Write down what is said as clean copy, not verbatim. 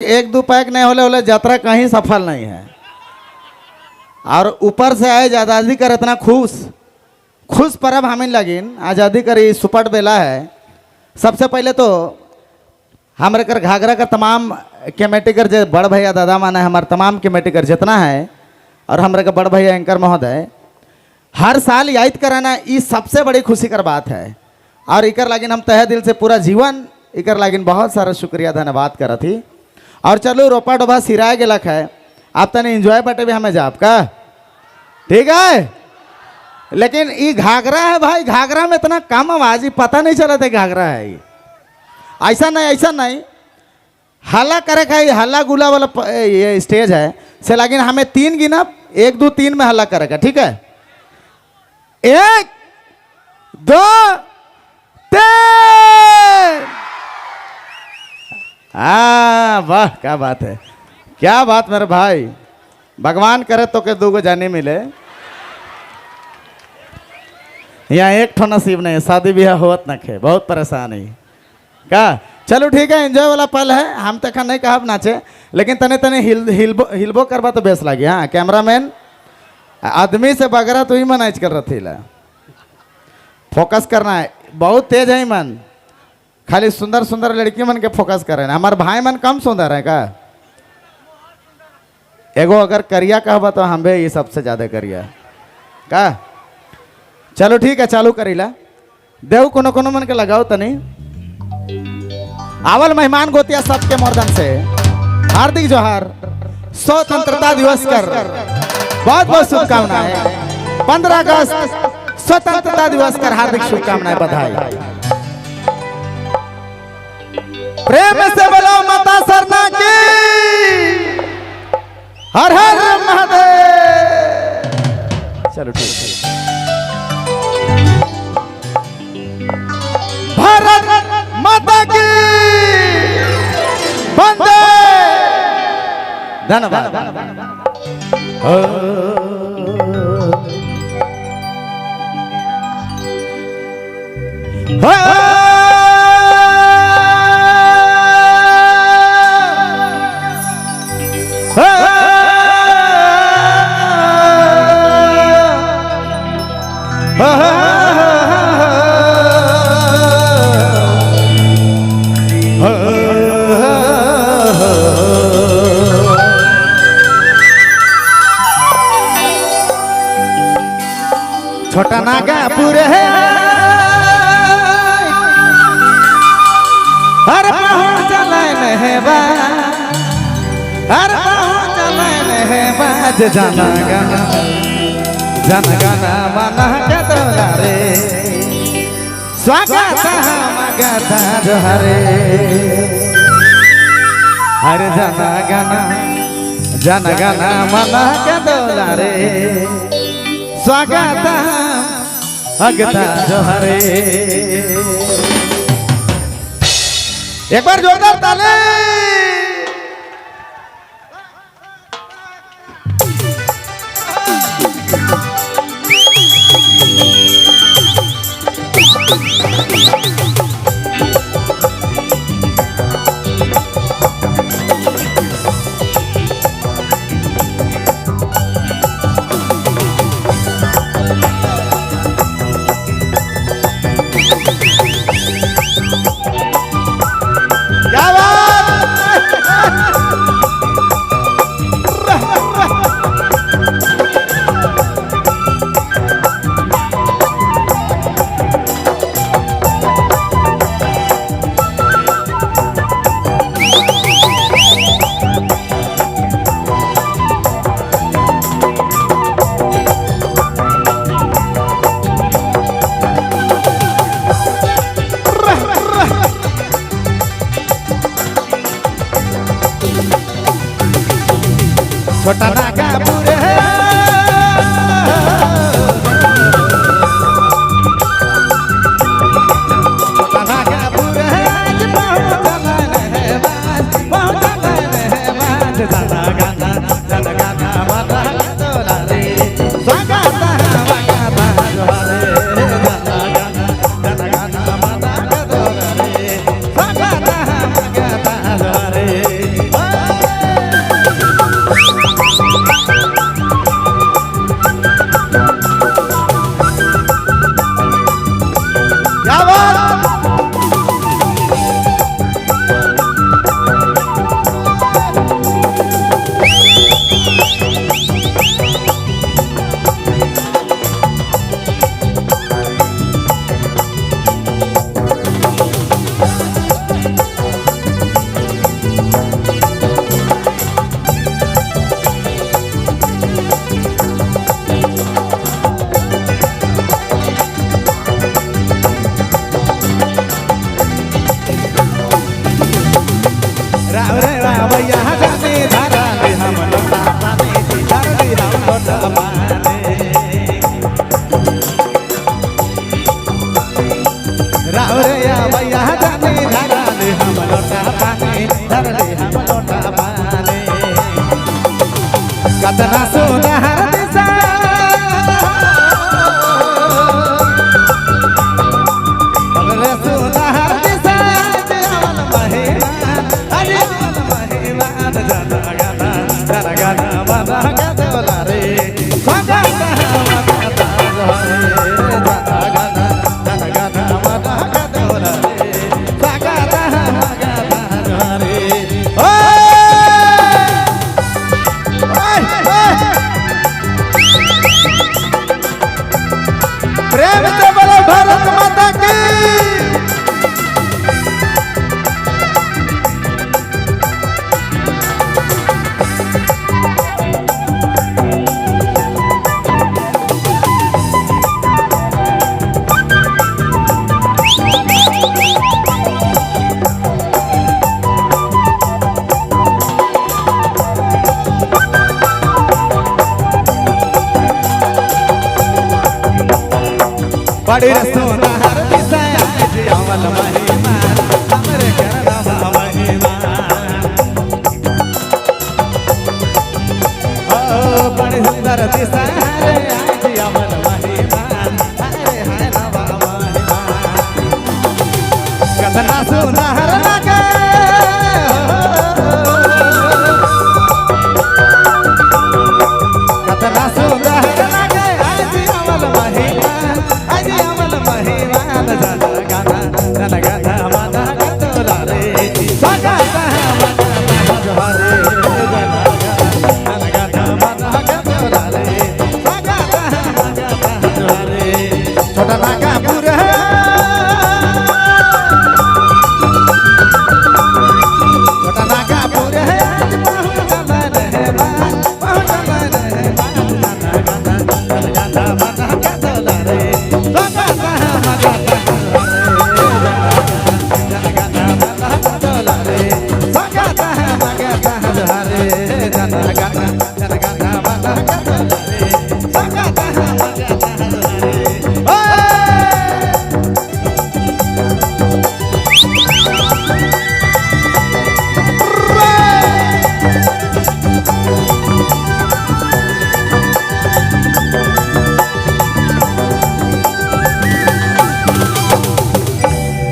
एक दो पैक नहीं होले होले यात्रा कहीं सफल नहीं है। और ऊपर से आए आज़ादी कर इतना खुश परब हमें लगिन आज़ादी कर सुपट बेला है। सबसे पहले तो हमारे कर घाघरा का तमाम कमेटी कर जो बड़ भैया दादा माना है, हमारे तमाम कमेटी कर जितना है और हमारे का बड़ भैया एंकर महोदय हर साल याद कराना ये सबसे बड़ी खुशी कर बात है। और इकर लागिन हम तहे दिल से पूरा जीवन इकर लागिन बहुत सारा शुक्रिया धन्यवाद करा थी। और चलो रोपा डोबा सिराए गेलक है, आप तने एंजॉय बटे भी हमें जाप का ठीक है। लेकिन ये घाघरा है भाई, घाघरा में इतना कम आवाज ही पता नहीं चला था घाघरा है ये। ऐसा नहीं हल्ला करे का ये हल्ला गुला वाला ये स्टेज है से लेकिन हमें 3 गिना 1 2 3 में हल्ला करेगा ठीक है। 1 2 3। वाह क्या बात है, क्या बात मेरे भाई, भगवान करे तो के 2 जाने मिले। यहाँ एक ठो नसीब नहीं, शादी ब्याह होत न खे, बहुत परेशानी का। चलो ठीक है, एंजॉय वाला पल है, हम तक नहीं कहब नाचे लेकिन तने तने हिलबो करबा तो बेस लगी। हाँ कैमरामैन आदमी से बगरा तो ही मैनेज कर रही ला, फोकस करना है, बहुत तेज है मन, खाली सुंदर सुंदर लड़की मन के फोकस कर रहे हैं। हमारे भाई मन कम सुंदर है का, एगो अगर करिया कहबा तो हम भी ये सबसे ज्यादा करिया का। चलो ठीक है चालू करीला, देव कोनो कोनो मन के लगाओ तनी। आवल मेहमान गोतिया सबके मर्दन से हार्दिक जोहार, स्वतंत्रता दिवस कर बहुत बहुत शुभकामनाएं। 15 अगस्त स्वतंत्रता दिवस कर हार्दिक शुभकामनाएं, बधाई। प्रेम से बोलो माता सरना की, हर हर महादेव। चलो ठीक है। भारत माता की वंदे। धन्यवाद। छोटा नागापुर है हर पहुँच है बा, हर पहुँच है बाज जाना गाना माना के दोलारे, स्वागत मगता जोहरे, हर जाना गाना माना के दोलारे, स्वागत भगता जोहरे। एक बार जोरदार ताली। छोटा नागापुर है छोटा नागापुर है, बहुत जाना गाना माता दोलारे, स्वागत गाना माता दोलारे, स्वागत भैया जाने धारा ले हम लोटा पानी धर ले हम लोटा पानी रावरिया भैया जाने धारा ले हम लोटा पानी धर ले हम लोटा पानी कतना सोना हर दिशा अरे सोना हर दिशा अवन महिला अरे अवन महिला जाना गाना गाना गाना वादा गाना रे वादा गाना वादा रे जाना गाना गाना गाना वादा गाना रे वादा गाना रे प्रेम से बोलो भारत माता की बड़ी सोना हर दिशा अवन महिला